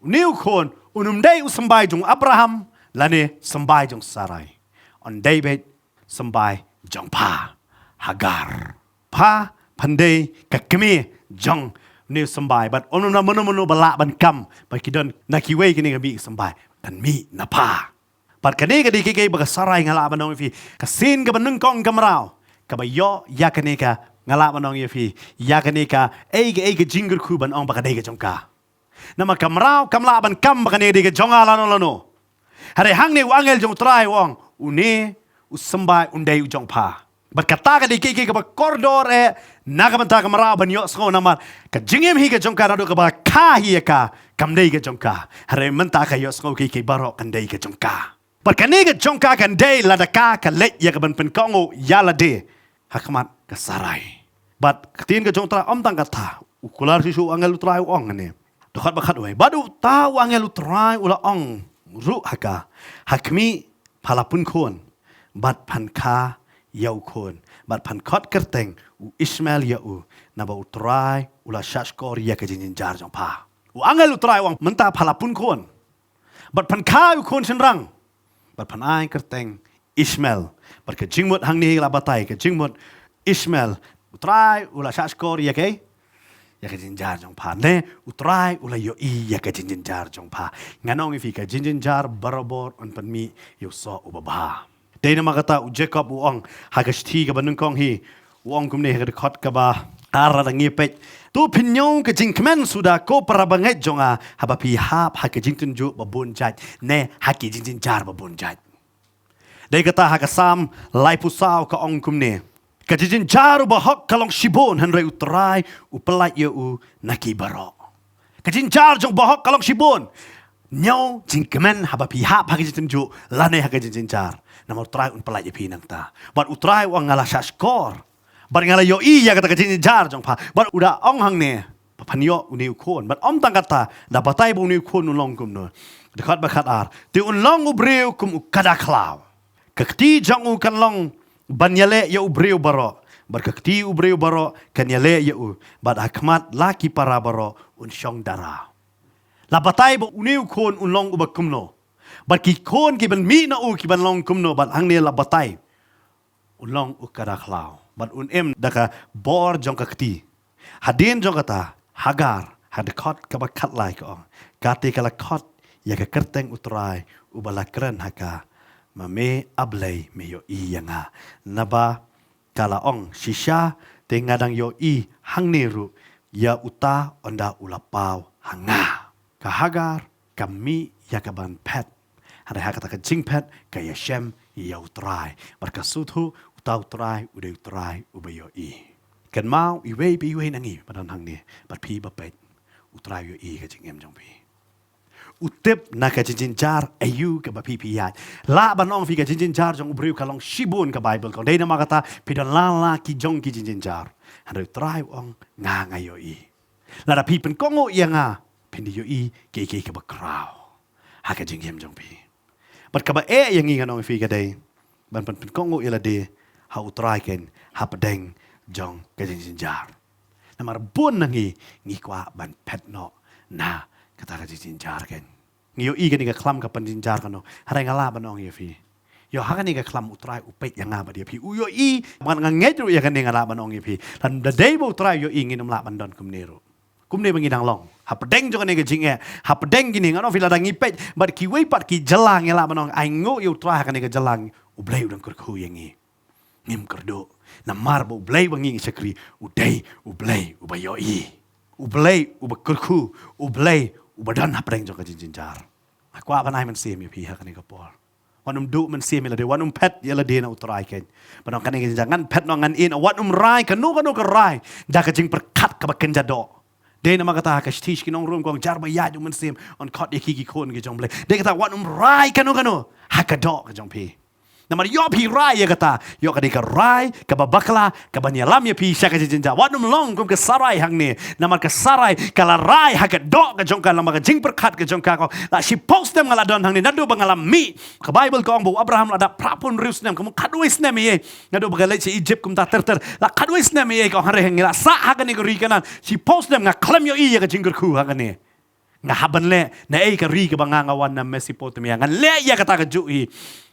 niu kon unum dei sembai jong Abraham lani sembai jong Sarai on David sembai jong pa Hagar pa pandai kakmi jong ni sembai but onum na mono bala ban kam ba kidon na kiwe kini gabi sembai kan mi na pa pat kani ka dikike ba Sarai ngala banong fi kasin ka banung kong kamrao ka ba yo ya kani ka ngala banong fi ya kani ka ege jingur ku ban ong ba kadai ka jong ka nama kamrao kamla ban kam ba kani dikike jong ala no no hare hang ni wangel jong trai wong uni usembai undai ujong pa berkata ka dikiki ka koridor nagamanta ka mara ban yo sko namar ka jingem hi ka jongka rado ka ba ka hi ka kamdei ka jongka hare menta ka yo sko ki baro kandei ka jongka berkani ka jongka kandei ladaka ka le ya ka ban pen kongo ya lade hakmat ka Sarai bat katin ka jongtra om tang kata ukular sisu angel utrai ong ne dokhat bakhat oi badu ta angel utrai ula ong ru haka hakmi palapun kon bat pan ka yau kon bat pan kot kerteng u Ismail ya u naba utrai ula shashkor ya ke jin jar jong pa u angel utrai wang menta palapun kon bat pan ka u kon senrang bat pan ai kerteng Ismail bat ke jingmut hang ni la batai ke jingmut Ismail utrai ula shashkor ya ke jin jar jong pa ne utrai ula yo i ya ke jin jar jong pa nganong ifi ke jin jar barabor on pan mi yo so ubaba Dei nama kata Jacob uang hagashti ka banung kong hi uang kumne hagakot ka ba ara da ngipet tu pinyong ka jingkmen sudah ko parabanget jonga habapi hap hakajing tunjuk babun jat ne haki jing jar babun jat Dei kata hagasam lai pusau ka ong kumne ka jing jar bahok kalong shibon hanre utrai upelai ye u naki baro ka jing jar jong bahok kalong shibon Nyau jingkemen habapi hap hakajing tunjuk lane hakajing jar nama utrai un pelaj pi nang ta bat utrai wang ngala shashkor bat ngala yo i ya kata kajin jar jong pa bat uda ong hang ne panyo uni kon bat om tang kata da batai bu uni kon long kum no dekat bakat ar ti un long ubreu kum kada klaw kakti jong u kan long banyale ya ubreu baro bat kakti ubreu baro kan yale ya u bat akmat laki para baro un shong dara la batai bu uni kon un long ubakum no Bat ki kon ki ban mi na u ki ban long kumno bat hang ni la batai ulong u kada khlaw bat un em daka bor jong ka kti hadin jong kata Hagar hadkot ka ba khat lai ko kati kala khot ya ka kerteng utrai u balakran haka mame ablay me yo i yanga naba kala ong shisha te ngadang yo i hang ni ru ya uta onda ulapau hanga ka Hagar kami ya ka ban pet Ada hak kata jing pet kaya Shem ya utrai berkasutu utau utrai udah utrai ubayo i kan mau iwe bi iwe nangi padan hang ni bat pi bapet utrai yo i ka jing em jong pi utip na ka jing jar ayu ka ba pi pi ya la banong fi ka jing jar jong ubriu ka long shibun ka Bible ko dei na makata pidan la ki jong ki jing jar ada utrai ong nga nga yo i la da pi pen kongo ya nga pindi yo i ke ka ba krau ha ka jing em jong pi Bat kaba yang ingan fi kadai ban pan kongo ila de ha utrai ken ha pedeng jong ka jing jar namar bun nangi ngi kwa ban pet no na kata ka jing jar ken ngi yo i ken ka klam ka pan jing jar kano hare ngala banong ye fi yo ha kan ka klam utrai upet yang ngaba dia fi u yo i ban nganget ru ya kan ngala banong ye fi dan the day bo utrai yo i nginum la ban don kumnero kumne bangi dang long ha pedeng jong ne ga jing ha pedeng gini ngano fila dang ipet bat ki wei pat ki jelang ngela banong ai ngo yu tra kan ne ga jelang u blai udang kur khu yangi nim kerdo na mar bo blai bangi sekri u dei u blai u bayo i u blai u ba kur khu u blai u badan ha pedeng jong ka jing jar akwa ban ai man sim yu pi ha kan ne ga por wanum du man sim la de wanum pet yela de na utrai ken banong kan ne ga jangan pet no ngan in wanum rai kanu ka rai da ka jing perkat ka ba ken jado Dei nama kata kashtish kinong room kong jar bayat uman sim on kot yaki ki kon ke jong ble. Dei kata wat rai kanu hakadok ke jong pi. Namar yo pi rai ya kata yo ka deka rai ka babakla ka banyalam ya pi syaka jinja wadum long kum ke sarai hang ni namar ke sarai kala rai ha ka dok ka jongka lamar ka jing perkhat ka jongka ko la si post dem ngala don hang ni nadu bangalam mi ka bible ko bu abraham la da prapun rius nem kum kadwis nem ye nadu bagale si egypt kum ta ter la kadwis nem ye ko hare hang la sa ha ka ni ko ri kanan si post dem nga klam yo i ya ka jingker ku ha ka ni nga haban le na ei ka ri ka bangangawan na Mesopotamia ngan le ya kata ka jui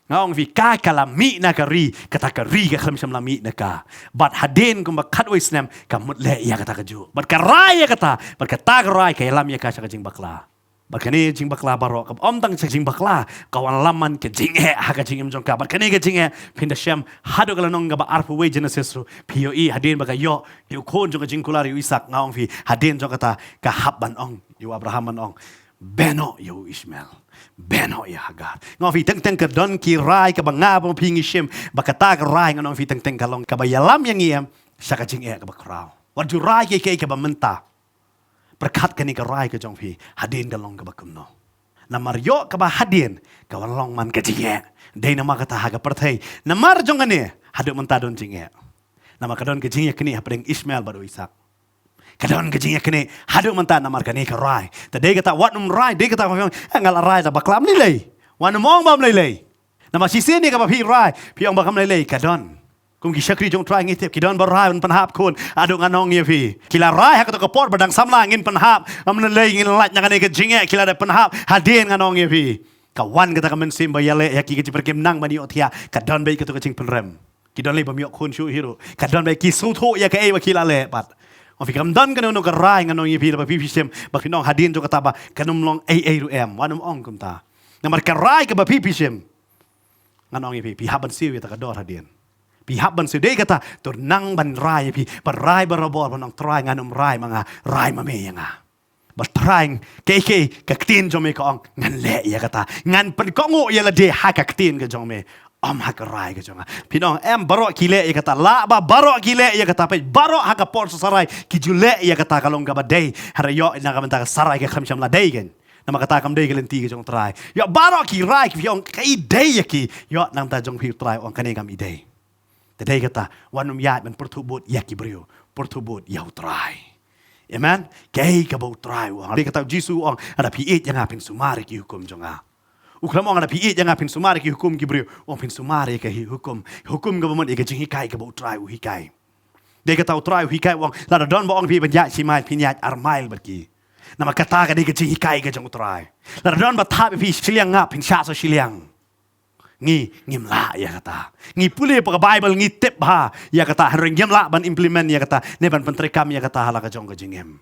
ngaong vi ka kalami na ka ri kata ka ri ka kham sham lami na ka bat haden kum bakat wis nem ka mut le ya kata ka ju bat ka rai ya kata bat ka ta ka rai ka lam ya ka sa ka jing bakla bat ka ni jing bakla baro ka om tang sa jing bakla ka wan laman ka jing he ha ka jing im jong ka bat ka ni ka jing he pin da shem hadu ka lanong ga ba arfu we genesis ru poi haden ba ka yo kon jong ka jing kulari isak ngaong vi haden jong kata ka habban ong yu Abraham ong beno yu Ishmael beno ya Hagar ngau fi teng ka don ki rai ka banga bo pingi shim bakata ka rai ngau fi teng ka long ka bayalam yang iem saka jing ka bakrau wat ju rai ke ka ba menta berkat ka ni ka rai ka jong fi hadin ka long ka bakumno namar yo ka ba hadin ka wan long man ka jing dei nama kata haga perthai namar jong ane hadu menta don jing nama ka don ka jing kini hapeng Ishmael baru Isak kadon ke jing kene hadu menta namar kane ka rai ta de kata wat num rai de kata ngal rai ta baklam ni lei wan mong bam lei nama si sen ni ka pi rai pi ong bakam lei kadon kum ki shakri jong try ngitep kidon bar rai un panhap kun adu nganong ye pi kila rai ha ka to por badang samla ngin panhap am lei ngin lat nyangane ke jing kila da panhap hadin nganong ye pi kawan kata kamen sim bayale ya ki perkem nang bani otia kadon bai ka to ka jing penrem kidon lei bamiok kun shu hiro kadon bai ki su tho ya ka e wakila le pat Fikam dan kan ono karai nganong ye pila pi sem bak pinong hadin jo kata ba kanum long ai ru em wanum ong kum ta namar karai ka ba pi sem nganong ye pi haban siu ya ta kador hadin pi haban siu de kata tur nang ban rai pi rai barabor banong try nganum rai manga rai mame yanga but trying ke tin jo me ko ong ngan le ya kata ngan pen ko ngo ya la de ha ka tin ka jong me om ha ka rai ka jong pinong em barok kile ya kata la ba barok kile ya kata pe barok ha ka por sarai ki jule ya kata kalong ga ba dei hara yo na ka menta sarai ka kham sham la dei gen nama kata kam dei gelen ti ka jong try yo barok ki rai ki yong kai dei ya ki yo nang ta jong pi try ong kane kam i dei te dei kata wanum yat men pertubut ya ki brio pertubut ya try amen kai ka bo try ong dei kata jisu ong ada pi et yang apin sumari ki hukum jonga ukram ong ada pi et yang apin sumari ki hukum ki brio ong pin sumari ka hi hukum ga bomon e ka jing hikai ka bo try u hikai dei kata try u hikai ong la don bo ong pi ban ya si mai pin ya armail berki nama kata ka dei ka jing hikai ka jong try la don ba tha pi siliang ngap pin sha so siliang ngi ngim la ya kata ngi pule pa bible ngi tep ha ya kata ring ngim la ban implement ya kata ne ban pentrekam ya kata hala ka jong ka jingem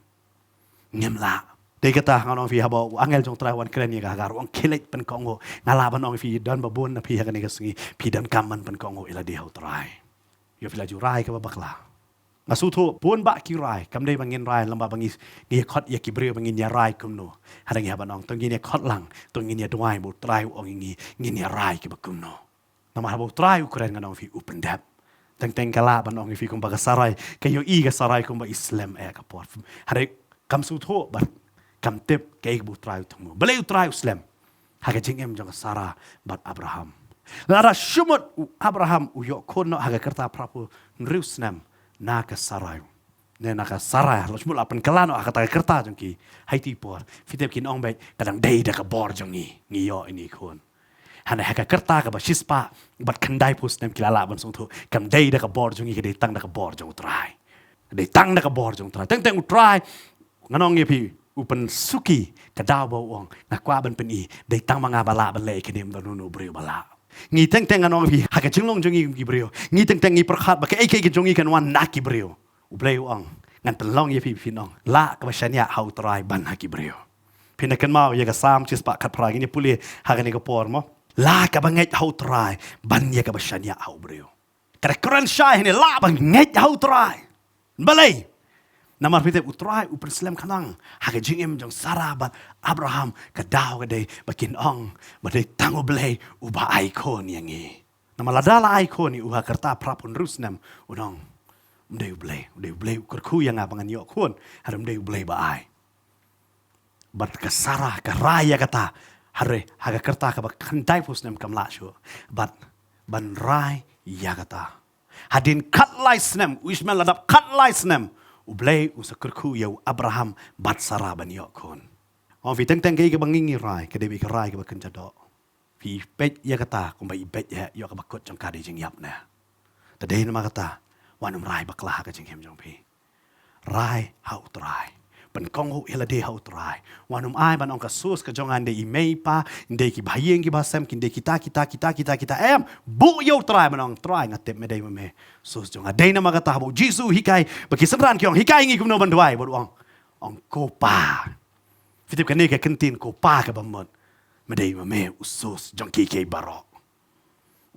ngim la de kata nganong fi habo angel jong trawan kren ya ka ong kilet pen kongo ngala ban ong fi dan babon na pi ha ka ne ka singi pi dan kaman pen kongo ila de ho try yo fi la ju rai ka bakla masuto pun ba ki rai kam dei bangin rai lamba bangis ni khot ya ki brio bangin ya rai kum no harang ya banong tong ni khot lang tong ni duai bu try ong ngi rai ki bakum no nama habo try ukren nganong fi open dap teng kala banong fi kum ba sarai kayo i ga sarai kum ba islam e ka por hare kam suto ba kam tep kay bu try tum bale try islam haga jingem jong sara bat Abraham lara shumot Abraham uyo kono haga kerta prapu nriusnam naka sarai ne naka sarai lo smul apen kalano akata kerta jong ki haiti por fitep kin ong bai kadang dei da ka bor jong ngi yo ini kon hana haka kerta ka ba shispa bat kandai pus nem kilala ban song thu kam dei da ka bor jong ki dei tang da ka bor jong try dei tang da ka bor jong try teng try nganong ye pi upen suki kadaw bo ong nakwa ban pen i dei tang manga bala ban le kenem da no brio bala ngi teng anong pi haka jinglong jongi ki brio ngi teng ngi perkhat ba ke jongi kan wan naki brio ublei ong ngan pelong ye pi nong la ka bashania how try ban haki brio pinakan mau ye ka sam chis pa khat pra ni puli haka ni ka por mo la ka banget how try ban ye ka bashania how brio kare kran shai ni la banget how try balai namar pite utrai uper Islam kanang haka jingem jong sarabat Abraham kadaw kadai bakin ong badai tango blay uba icon yangi namaladala icon ni uha kerta prapun rusnam unong mdeu blay kerku yang abangan yo kun haram deu blay ba ai bat kasara ka raya kata hare haka kerta ka bakandai pusnam kamla shu bat ban rai ya kata hadin kat lai snem Ishmael ladap kat lai snem ublay usakurku yau Abraham bat Sarah ban yok kon vi teng ke bangingi rai ke debi ke rai ke bakan jado vi pet ya kata kum bai bet ya yok bakot jong ka de jing yap na ta de ma kata wanum rai baklah ka jing hem jong pi rai hau trai ban kong hu ela de hau trai wanum ai ban ong ka sus ka jong an de imei pa de ki bhayeng ki basam kin de kita em bu yo trai ban ong trai ngatep me de me sus jong ade na ma kata bu jisu hikai baki samran kyong hikai ngi kum no ban duai bo ong ko pa Fitip kan ke kentin ko pa ka bamot. Madai me usus jong ke barok.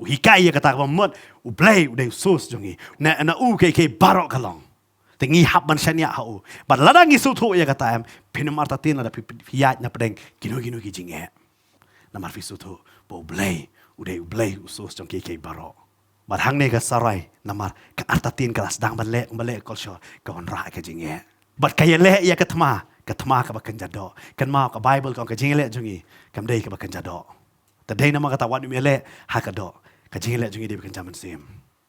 Hikai ya kata bamot u play u dei usus jongi. Na ke barok kalong. Tengi hab ban shania hau. Bat ladang isu tu ya kata em pinum artatin ada piat na pedeng kino ki jinge. Namar fisu tu bo play u dei usus jong ke barok. Bat hang ne ka sarai namar ka artatin kelas dang balek kolsho ka on ra ka jinge. Bat kaya le ya katma katma ka bakan jado kan ma ka bible ka jingle jungi kam dei ka bakan jado ta dei na ma kata wan mele ha ka do ka jingle jungi dei bakan jaman sim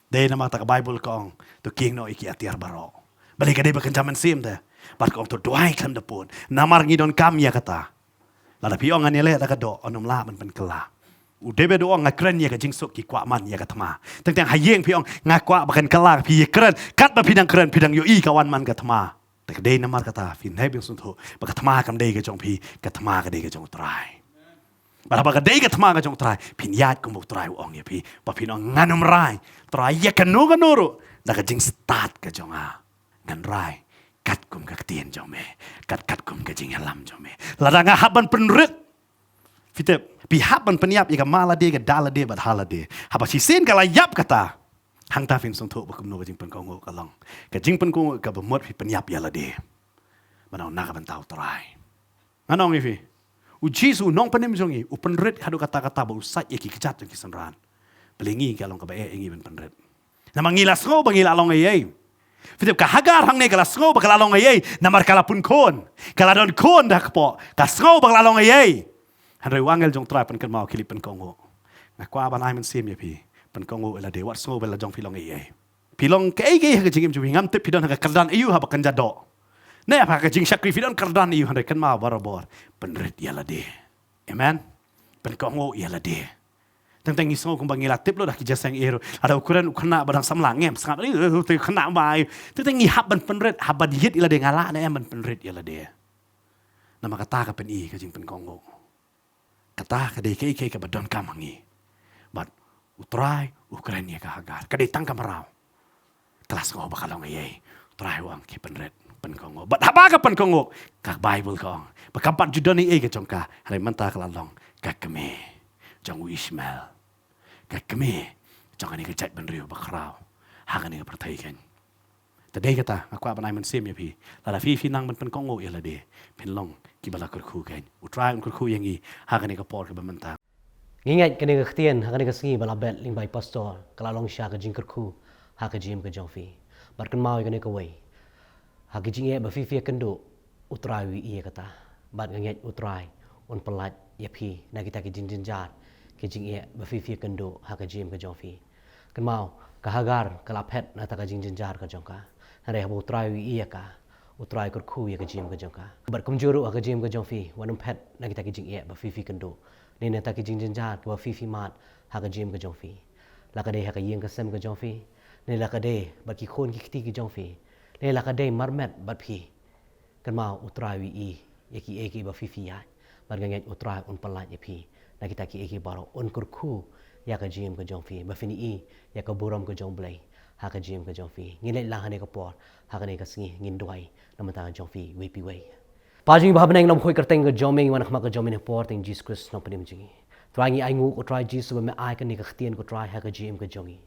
dei na ma ta ka bible ka to king no iki atiar baro balik ka dei bakan jaman sim da bar ka to doai kam da pun namar ngi don kam ya kata la da piong an ele da ka do onom la man pen kala u debe do nga kren ya ka jing sok ki kwa man ya ka tama tang hayeng piong nga kwa bakan kala pi kren kat ba pidang kren pidang yo i ka wan man ka tamaแต่เดนน้ำมันก็ตาฟินให้เป็นสุนทรบักธรรมากันเดย์ก็จงพีกัธรรมากันเดย์ก็จงตรายบักกันเดย์กัธรรมาก็จงตรายพินญาติก็บุกตรายอ่องเนี่ยพี่บักพี่น้องงานน้ำไรตรายแยกกันนู้กันนู้รู้แล้วก็จึงสตาร์ทก็จงงานไรกัดกุมกับเตียนจงเมกัดกุมกับจึงฮัลลัมจงเมแล้วดังฮับบันเป็นรึดฟิเตพี่ฮับบันเป็นยับอีกมาละเดย์กับดาละเดย์บัดฮาละเดย์ฮับชิเซนกับละยับก็ตาhang ta fin sung tho ba kum no jing pen kong ka long ka jing pen kong ka ba mot fi pen yap ya la de manau na ka ban tau trai anong ifi u jisu nong panem jongi u pen red hadu kata ba usat ye ki kejat ki sanran belingi ka long ka ba engi ben pen red na mangila ngo bangila long ye fi ka hagar hang ne ka la ngo ba ka long ye na mar kala pun kon kala don kon dak po ka ngo ba la long ye han roi wangel jong trai pen kan mau kilip pen kong na kwa ban ai men sim ye pi pen kongo ela de wat so bela jong filong e pilong ke ke ke jingim ju ngam te pidon ha kardan ayu ha bakan jado ne apa ke jing sakri pidon kardan ayu han kan ma barabor pen red yala de amen pen kongo yala de tang iso kung bangila tip lo dah ki jasang ero ada ukuran ukna badang samlang ngem sangat te kena mai tang hab ban pen red habad hit ila de ngala ne man pen red yala de nama kata ka pen i ke jing pen kongo kata ka de ke badon kamangi but utrai Ukraina ka hagar kadai tang kamarau kelas ngo bakalong ye trai wang ki penret pen kongo bat haba ka pen kongo ka bible kong bakampat judoni e ka jongka hari manta kalalong ka keme jong Ishmael ka keme jong ani ka chat ben riu bakrau hagani ka pertai kan tadai kata aku apa nai men sim ya pi la fi nang ben pen kongo ya la de pen long ki bala kurku kan utrai kurku yang i hagani ka por ka bamanta Ingat kena ketian, kena kesengi balabet ling by pastor, kalau long syak kejing kerku, hak kejim ke jongfi. Barkan mau kena kawai. Hak kejing ia berfifi kendo, utrai wi ia kata. Bat ngenget utrai, un pelat ia pi, nak kita kejing jenjar, kejing ia berfifi kendo, hak kejim ke jongfi. Kan mau kahagar kalapet nak tak kejing jenjar ke jongka. Hari habu utrai wi ia ka, utrai kerku ia kejim ke jongka. Bat kumjuru hak kejim ke jongfi, wanum pet nak kita kejing ia berfifi kendo. Ni neta ki jing jinjar ko fifi mat ha ka jim ka jongfi la ka de ha ka yeng ka sem ka jongfi ni la ka de ba ki khon ki khti ki jongfi ni la ka de marmet bat phi kan mau utrai wi i ye ki e ki ba fifi ya bar ngai utrai un palat ye phi na kita ki e ki baro un kurku ya ka jim ka jongfi ba fini i ya ka buram ka jong blai ha ka jim ka jongfi ngi le la ha ne ka por ha ka ne ka sngi ngin duai na ma ta jongfi we pi we Pajing bahab neng nom khoi kerteng ke joming wan khma ke joming por teng Jesus Christ nom penim jingi. Try ngi ai ngu ko try Jesus me ai kan ni ka htien ko try ha ka jim ke jongi.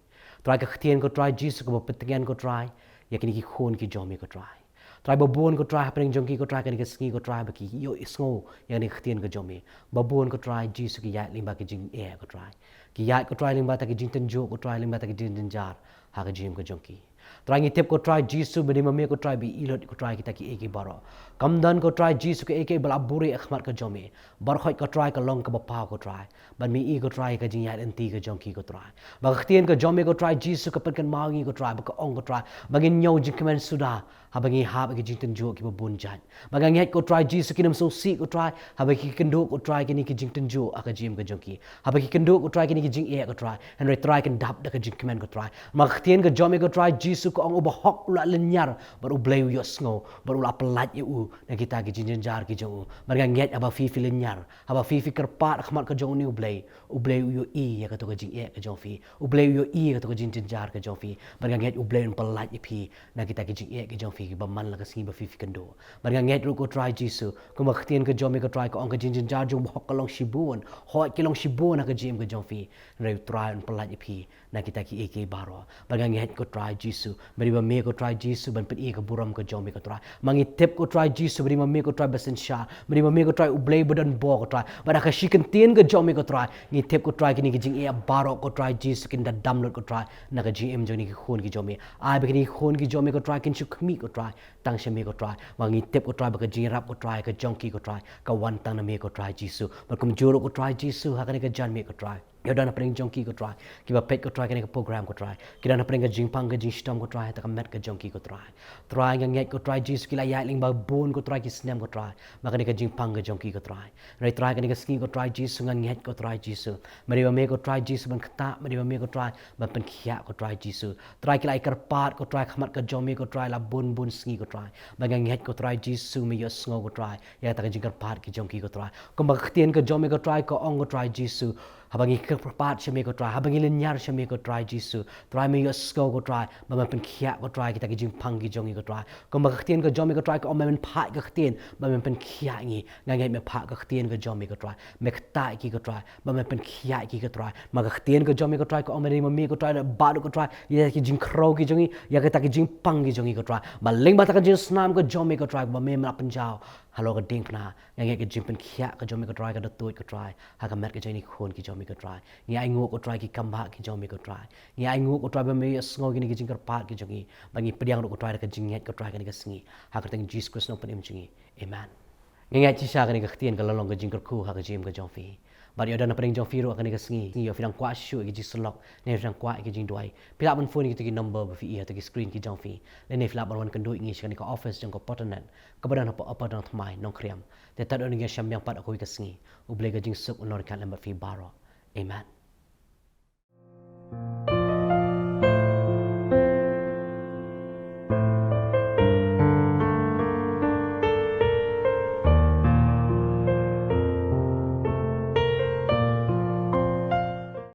Try ka htien ko try Jesus ko petgen ko try ya kini ki khon ki jomi ko try. Try babon ko try happening jongi ko try kan ki sngi ko try ba ki yo isngo ya ni htien ko jomi. Babon ko try Jesus ki ya limba ki jing e ko try. Ki ya ko try limba ta ki jing tenjo ko try limba ta ki jing jar ha ka jim ko jongi. Try ngi tip ko try Jisu beri mami ko try bi ilot ko try kita ki eke baro. Kamdan ko try Jisu ke eke balaburi akhmat ka jomi. Bar khoi ko try ka long ka bapa ko try. Ban mi i ko try ka jing yat enti ka jong ki ko try. Ba ktien ka jomi ko try Jisu ka pen kan mangi ko try ba ka ong ko try. Bangin nyau jing kemen sudah. Habangi hab ke jing tenjo ki babun jat. Bagang yat ko try Jisu kinam so si ko try. Habaki kendo ko try kini ki jing tenjo aka jim ka jong ki. Habaki kendo ko try kini ki jing e ko try. Henry try kan dap da ka jing kemen ko try. Ma ktien ka jomi ko try Jisu ko ang ubahok ula lenyar baru bleu yo sngo baru ula pelat eu na kita ki jing jar ki jong. Bagang yat aba fi lenyar. Aba fi kerpat khmat ka jong ni ubleu yo i ya ka to ka jing e ka jong fi. Ubleu yo i ka to ka jing jar ka jong fi. Bagang yat ubleu pelat i fi na kita ki jing e ka jong fi ki baman la ka singi ba fi kendo. Bagang yat ru ko try Jisu ko ma ktien ka jomi ko try ko ang ka jing jar jong bahok ka long shibun. Hot ki long shibun na ka jim ka jong fi. Reu try on pelat i fi na kita ki eke baro. Bagang yat ko try Jisu beri ba me ko try Jisu ban pen e ka buram ka jomi ko try. Mangi tip ko try Jisu beri ma me ko try basen sha. Beri ma me ko try ublei badan bo ko try. Bada ka shiken tien ka jomi ko try. Ngi tip ko try kini ki jing e baro ko try Jisu kin da download ko try. Na ka GM joni ki khon ki jomi. Ai ba kini khon ki jomi ko try kin chu khmi ko try. Tang shame ko try. Mangi tip ko try ba ka jing rap ko try ka jongki ko try. Ka wan tang na me ko try Jisu. Ba kum juro ko try Jisu ha ka ni ka jan me ko try. Yoda na pring jongki ko try. Kiba pet ko try kani ka program ko try. Kida na pring ka jing pang ka jing stom ko try ta ka met ka jongki ko try. Try ngang yat ko try Jisu kila yat ling ba bon ko try ki snem ko try. Ma kani ka jing pang ka jongki ko try. Rai try kani ka ski ko try Jisu ngang yat ko try Jisu. Mari ba me ko try Jisu ban kata mari ba me ko try ban pen khia ko try Jisu. Try kila ikar pat ko try khamat ka jomi ko try la bon ski ko try. Ba ngang yat ko try Jisu me yo sngo ko try. Ya ta ka jing kar pat ki jongki ko try. Ko ba ktien ka jomi ko try ko ong ko try Jisu. Habangi kerpat shame ko try, habangi lenyar shame ko try Jisu. Try me yo sko ko try, ba pen khia ko try kita ki jing panggi jongi ko try. Ko ma ktien ko jomi ko try ko men phat ko ktien, ba men pen khia ngi, ngai me phat ko ktien ko jomi ko try. Me kta ki ko try, ba men pen khia ki ko try. Ma ktien ko jomi ko try ko men me ko try ba ko try, ya ki jing kro ki jongi, ya kita ki jing panggi jongi ko try. Ba ling ba ta ka jing snam ko jomi ko try, ba me ma penjau. Halo ka ding pna, ngai ki jing pen khia ko jomi ko try ka da tuit ko try. Ha ka met ka jini khon ki jomi ko try. Ngi ai ngo ko try ki kamba ki jomi ko try. Ngi ai ngo ko try ba me sngo gini ki jing pat ki jongi. Ba ngi pediang ko try ka jing yet ko try ka ni ka singi. Ha ka teng Jesus Christ no pen im jingi. Amen. Ngi ngai chi sha ka ni ka ktien ka lalong ka jing ko khu ha ka jim ka jong fi. Ba yo dan pering jong fi ro ka ni ka singi. Ngi yo fi dang kwa shu ki jing slok. Ne dang kwa ki jing duai. Pila ban phone ki number ba fi ia ta ki screen ki jong fi. Le ne fila ban wan kan do ngi shi ka ni ka office jong ko potanet. Ka badan apa dang thmai nong kriam. Te ta do ni sham yang pat ko ka singi. U ble ka jing suk unor kan lambat fi baro. Amen.